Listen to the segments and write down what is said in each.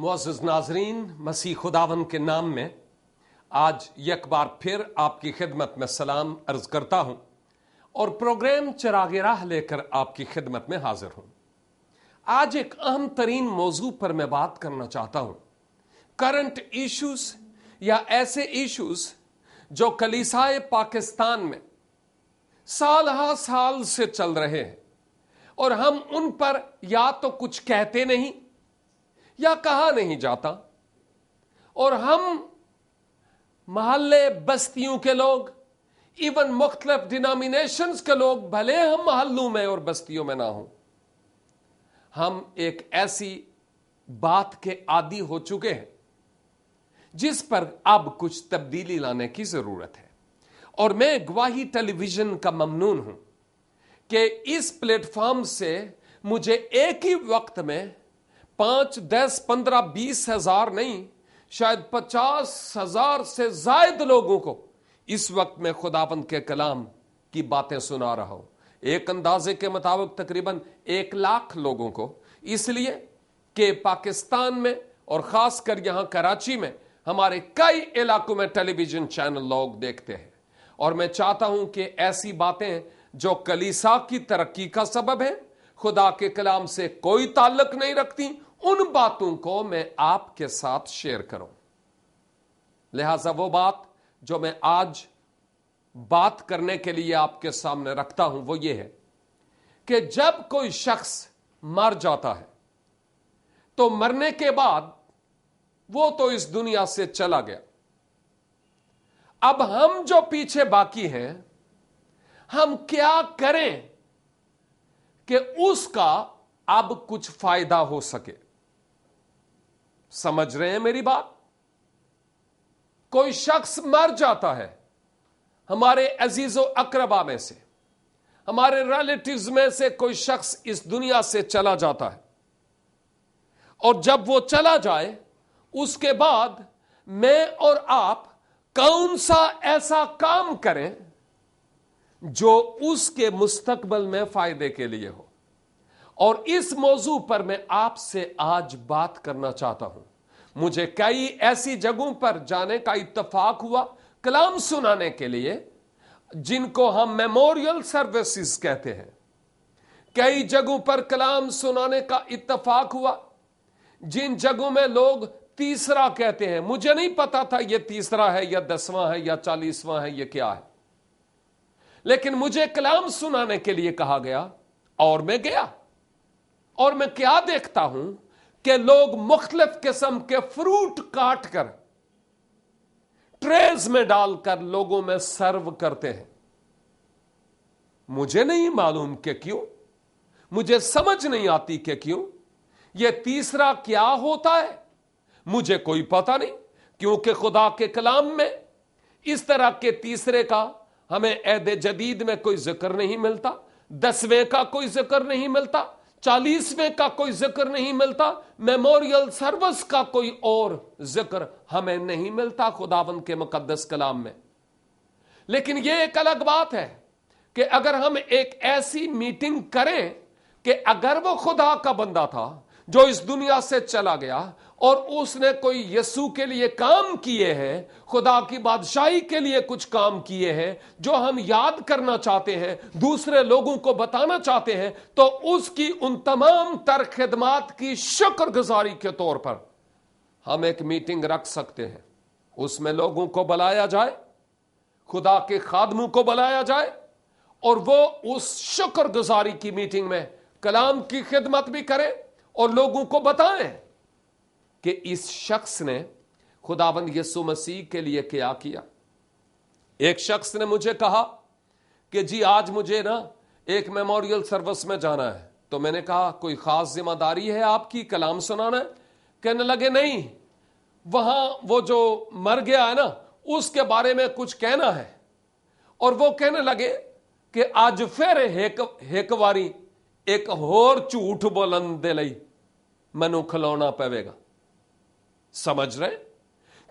मुअज़्ज़िज़ नाज़रीन, मसीह खुदावन के नाम में आज एक बार फिर आपकी खिदमत में सलाम अर्ज करता हूं और प्रोग्राम चिरागे राह लेकर आपकी खिदमत में हाजिर हूं। आज एक अहम तरीन मौजू पर मैं बात करना चाहता हूं, करंट इश्यूज या ऐसे इश्यूज जो कलीसिया पाकिस्तान में साल हा साल से चल रहे हैं और हम उन पर या तो कुछ कहते नहीं या कहा नहीं जाता, और हम महल्ले बस्तियों के लोग, इवन मुख्तलिफ डिनोमिनेशंस के लोग, भले हम महल्लों में और बस्तियों में ना हों, हम एक ऐसी बात के आदी हो चुके हैं जिस पर अब कुछ तब्दीली लाने की जरूरत है। और मैं गवाही टेलीविजन का ममनून हूं कि इस प्लेटफॉर्म से मुझे एक ही वक्त में 5, 10, 15, 20 हजार नहीं, शायद 50,000 से ज्यादा लोगों को इस वक्त में खुदावंद के कलाम की बातें सुना रहा हूं। एक अंदाजे के मुताबिक तकरीबन 1 लाख लोगों को, इसलिए कि पाकिस्तान में और खासकर यहां कराची में हमारे कई इलाकों में टेलीविजन चैनल लोग देखते हैं। और मैं चाहता हूं कि ऐसी बातें जो कलीसिया की तरक्की का सबब है, खुदा के कलाम से कोई ताल्लुक नहीं रखती, उन बातों को मैं आपके साथ शेयर करूं। लिहाजा वो बात जो मैं आज बात करने के लिए आपके सामने रखता हूं वो ये है कि जब कोई शख्स मर जाता है तो मरने के बाद वो तो इस दुनिया से चला गया। अब हम जो पीछे बाकी हैं, हम क्या करें कि उसका अब कुछ फायदा हो सके। समझ रहे हैं मेरी बात? कोई शख्स मर जाता है हमारे अजीजो अकरबा में से, हमारे रिलेटिव्स में से कोई शख्स इस दुनिया से चला जाता है, और जब वो चला जाए उसके बाद मैं और आप कौन सा ऐसा काम करें जो उसके मुस्तकबल में फायदे के लिए हो। और इस मौजू पर मैं आपसे आज बात करना चाहता हूं। मुझे कई ऐसी जगहों पर जाने का इत्तेफाक हुआ कलाम सुनाने के लिए, जिनको हम मेमोरियल सर्विसेज कहते हैं। कई जगहों पर कलाम सुनाने का इत्तेफाक हुआ जिन जगहों में लोग तीसरा कहते हैं। मुझे नहीं पता था ये तीसरा है या 10वां है या 40वां है, ये क्या है, लेकिन मुझे कलाम सुनाने के लिए कहा गया और मैं गया। और मैं क्या देखता हूं कि लोग मुख्तलिफ किस्म के फ्रूट काट कर ट्रेज में डालकर लोगों में सर्व करते हैं। मुझे नहीं मालूम कि क्यों, मुझे समझ नहीं आती कि क्यों यह तीसरा क्या होता है, मुझे कोई पता नहीं। क्योंकि खुदा के कलाम में इस तरह के तीसरे का हमें अहद जदीद में कोई जिक्र नहीं मिलता, 10वें का कोई जिक्र नहीं मिलता, 40वें का कोई जिक्र नहीं मिलता, मेमोरियल सर्विस का कोई और जिक्र हमें नहीं मिलता खुदावंद के मुकद्दस कलाम में। लेकिन यह एक अलग बात है कि अगर हम एक ऐसी मीटिंग करें कि अगर वो खुदा का बंदा था जो इस दुनिया से चला गया और उसने कोई यीशु के लिए काम किए हैं, खुदा की बादशाही के लिए कुछ काम किए हैं जो हम याद करना चाहते हैं, दूसरे लोगों को बताना चाहते हैं, तो उसकी उन तमाम तर खिदमात की शुक्रगुजारी के तौर पर हम एक मीटिंग रख सकते हैं। उसमें लोगों को बुलाया जाए, खुदा के खादमों को बुलाया जाए, और वो उस शुक्रगुजारी की मीटिंग में कलाम की खिदमत भी करें और लोगों को बताएं कि इस शख्स ने खुदावंद यीशु मसीह के लिए क्या किया। एक शख्स ने मुझे कहा कि जी आज मुझे ना एक मेमोरियल सर्विस में जाना है। तो मैंने कहा कोई खास जिम्मेदारी है आपकी, कलाम सुनाना है? कहने लगे नहीं, वहां वो जो मर गया है ना उसके बारे में कुछ कहना है। और वो कहने लगे कि आज फिर एक वारी एक होर झूठ बोलन दे लई मैनू खिलौना पवेगा। समझ रहे?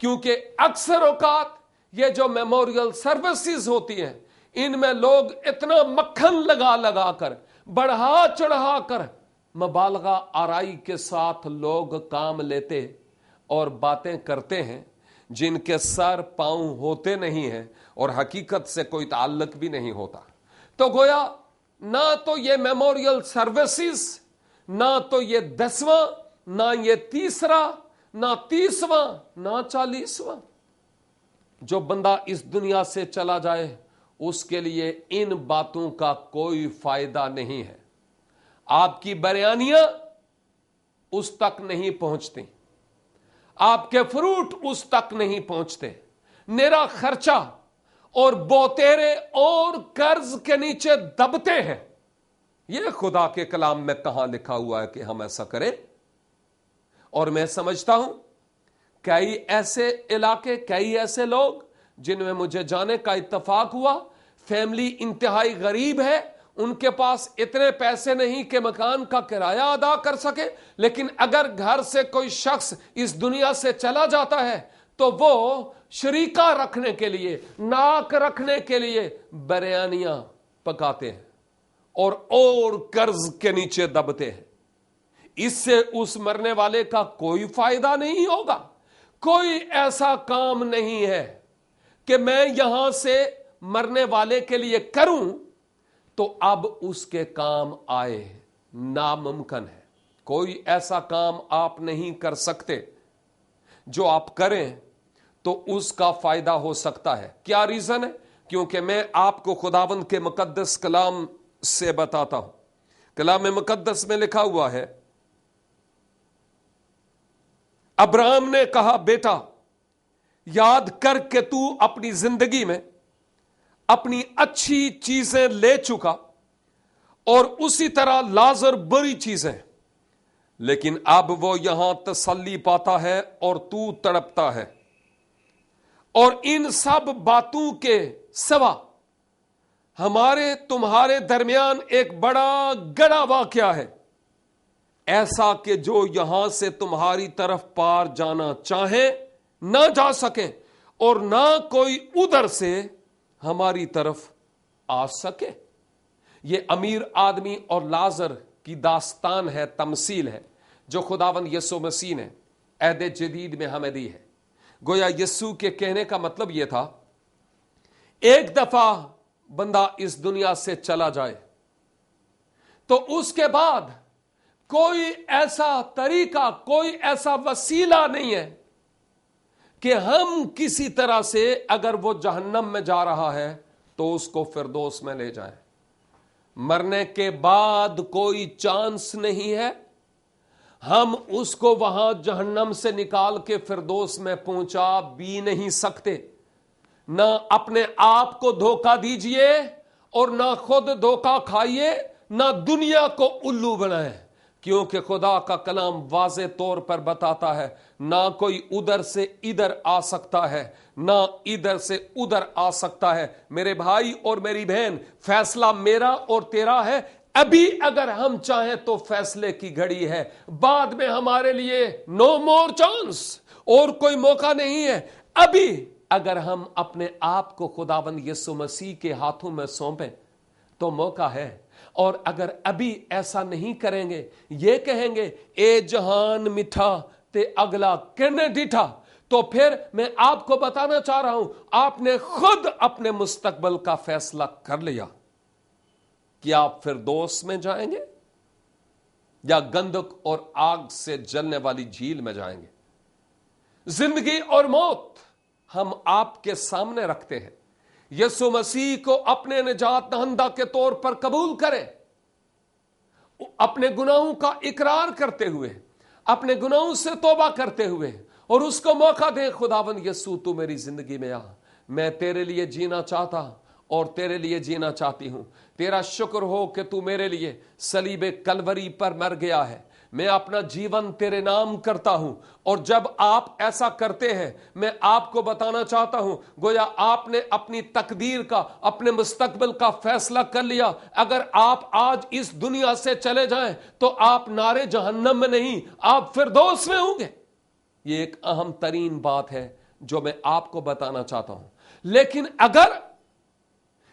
क्योंकि अक्सर औकात ये जो मेमोरियल सर्विसेज होती हैं, इनमें लोग इतना मक्खन लगा लगा कर, बढ़ा चढ़ा कर, मुबालगा आराई के साथ लोग काम लेते और बातें करते हैं जिनके सर पांव होते नहीं हैं और हकीकत से कोई ताल्लुक भी नहीं होता। तो गोया ना तो ये मेमोरियल सर्विसेज, ना तो ये 10वां, ना ये तीसरा, ना 30वां, ना 40वां। जो बंदा इस दुनिया से चला जाए उसके लिए इन बातों का कोई फायदा नहीं है। आपकी बयानियां उस तक नहीं पहुंचती, आपके फ्रूट उस तक नहीं पहुंचते। मेरा खर्चा और बोतेरे और कर्ज के नीचे दबते हैं। यह खुदा के कलाम में कहां लिखा हुआ है कि हम ऐसा करें? और मैं समझता हूं कई ऐसे इलाके, कई ऐसे लोग जिनमें मुझे जाने का इत्तेफाक हुआ, फैमिली इंतहाई गरीब है, उनके पास इतने पैसे नहीं कि मकान का किराया अदा कर सके, लेकिन अगर घर से कोई शख्स इस दुनिया से चला जाता है तो वो शरीका रखने के लिए, नाक रखने के लिए बिरयानियां पकाते हैं और कर्ज के नीचे दबते हैं। इससे उस मरने वाले का कोई फायदा नहीं होगा। कोई ऐसा काम नहीं है कि मैं यहां से मरने वाले के लिए करूं तो अब उसके काम आए, नामुमकिन है। कोई ऐसा काम आप नहीं कर सकते, जो आप करें तो उसका फायदा हो सकता है। क्या रीजन है? क्योंकि मैं आपको खुदावंद के मुकद्दस कलाम से बताता हूं। कलाम मुकद्दस में लिखा हुआ है, अब्राहम ने कहा, बेटा याद कर के तू अपनी जिंदगी में अपनी अच्छी चीजें ले चुका और उसी तरह लाजर बुरी चीजें, लेकिन अब वो यहां तसल्ली पाता है और तू तड़पता है। और इन सब बातों के सिवा हमारे तुम्हारे दरमियान एक बड़ा गड़ा वाकया है, ऐसा कि जो यहां से तुम्हारी तरफ पार जाना चाहे ना जा सके और ना कोई उधर से हमारी तरफ आ सके। यह अमीर आदमी और लाजर की दास्तान है, तमसील है, जो खुदावंद यीशु मसीह ने अहद जदीद में हमें दी है। गोया यीशु के कहने का मतलब यह था, एक दफा बंदा इस दुनिया से चला जाए तो उसके बाद कोई ऐसा तरीका, कोई ऐसा वसीला नहीं है कि हम किसी तरह से, अगर वो जहन्नम में जा रहा है तो उसको फिरदौस में ले जाए। मरने के बाद कोई चांस नहीं है, हम उसको वहां जहन्नम से निकाल के फिरदौस में पहुंचा भी नहीं सकते। ना अपने आप को धोखा दीजिए और ना खुद धोखा खाइए, ना दुनिया को उल्लू बनाए, क्योंकि खुदा का कलाम वाज़े तौर पर बताता है, ना कोई उधर से इधर आ सकता है, ना इधर से उधर आ सकता है। मेरे भाई और मेरी बहन, फैसला मेरा और तेरा है। अभी अगर हम चाहें तो फैसले की घड़ी है, बाद में हमारे लिए नो मोर चांस, और कोई मौका नहीं है। अभी अगर हम अपने आप को खुदावंद यीशु मसीह के हाथों में सौंपें तो मौका है। और अगर अभी ऐसा नहीं करेंगे, ये कहेंगे ए जहान मिठा ते अगला किरने डिठा, तो फिर मैं आपको बताना चाह रहा हूं, आपने खुद अपने मुस्तकबल का फैसला कर लिया कि आप फिरदौस में जाएंगे या गंधक और आग से जलने वाली झील में जाएंगे। जिंदगी और मौत हम आपके सामने रखते हैं। यीशु मसीह को अपने निजात दहंदा के तौर पर कबूल करें, अपने गुनाहों का इकरार करते हुए, अपने गुनाहों से तौबा करते हुए, और उसको मौका दें, खुदावंद यीशु तू मेरी जिंदगी में आ, मैं तेरे लिए जीना चाहता और तेरे लिए जीना चाहती हूं। तेरा शुक्र हो कि तू मेरे लिए सलीबे कलवरी पर मर गया है। मैं अपना जीवन तेरे नाम करता हूं। और जब आप ऐसा करते हैं, मैं आपको बताना चाहता हूं, गोया आपने अपनी तकदीर का, अपने मुस्तकबिल का फैसला कर लिया। अगर आप आज इस दुनिया से चले जाएं तो आप नारे जहन्नम में नहीं, आप फिरदौस में होंगे। ये एक अहम तरीन बात है जो मैं आपको बताना चाहता हूं। लेकिन अगर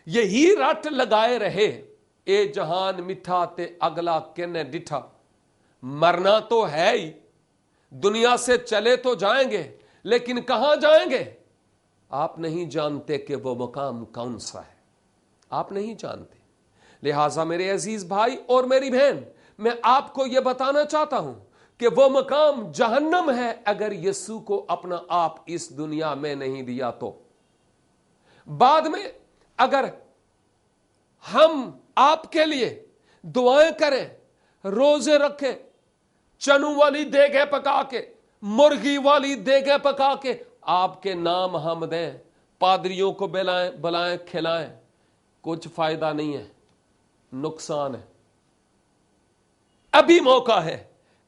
यही रट लगाए रहे, ए जहान मिठा ते अगला किने डिठा, मरना तो है ही, दुनिया से चले तो जाएंगे, लेकिन कहां जाएंगे आप नहीं जानते कि वो मुकाम कौन सा है, आप नहीं जानते। लिहाजा मेरे अजीज भाई और मेरी बहन, मैं आपको यह बताना चाहता हूं कि वो मकाम जहन्नम है अगर यीशु को अपना आप इस दुनिया में नहीं दिया तो। बाद में अगर हम आपके लिए दुआएं करें, रोजे रखें, चनू वाली देगे पका के, मुर्गी वाली देगे पका के आपके नाम हम दें, पादरियों को बुलाएं खिलाएं, कुछ फायदा नहीं है, नुकसान है। अभी मौका है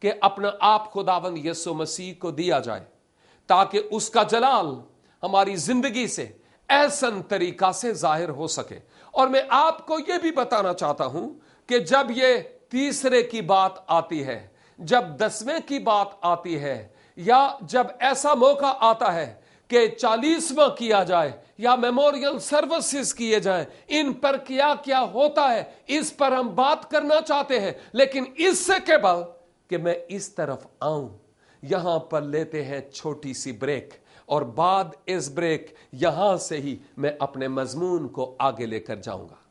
कि अपना आप खुदावंद यीशु मसीह को दिया जाए ताकि उसका जलाल हमारी जिंदगी से ऐसन तरीका से जाहिर हो सके। और मैं आपको यह भी बताना चाहता हूं कि जब यह तीसरे की बात आती है, जब 10वें की बात आती है, या जब ऐसा मौका आता है कि 40वां किया जाए या मेमोरियल सर्विसेज किए जाएं, इन पर क्या क्या होता है इस पर हम बात करना चाहते हैं। लेकिन इससे केवल कि मैं इस तरफ आऊं, यहां पर लेते हैं छोटी सी ब्रेक, और बाद इस ब्रेक यहां से ही मैं अपने मजमून को आगे लेकर जाऊंगा।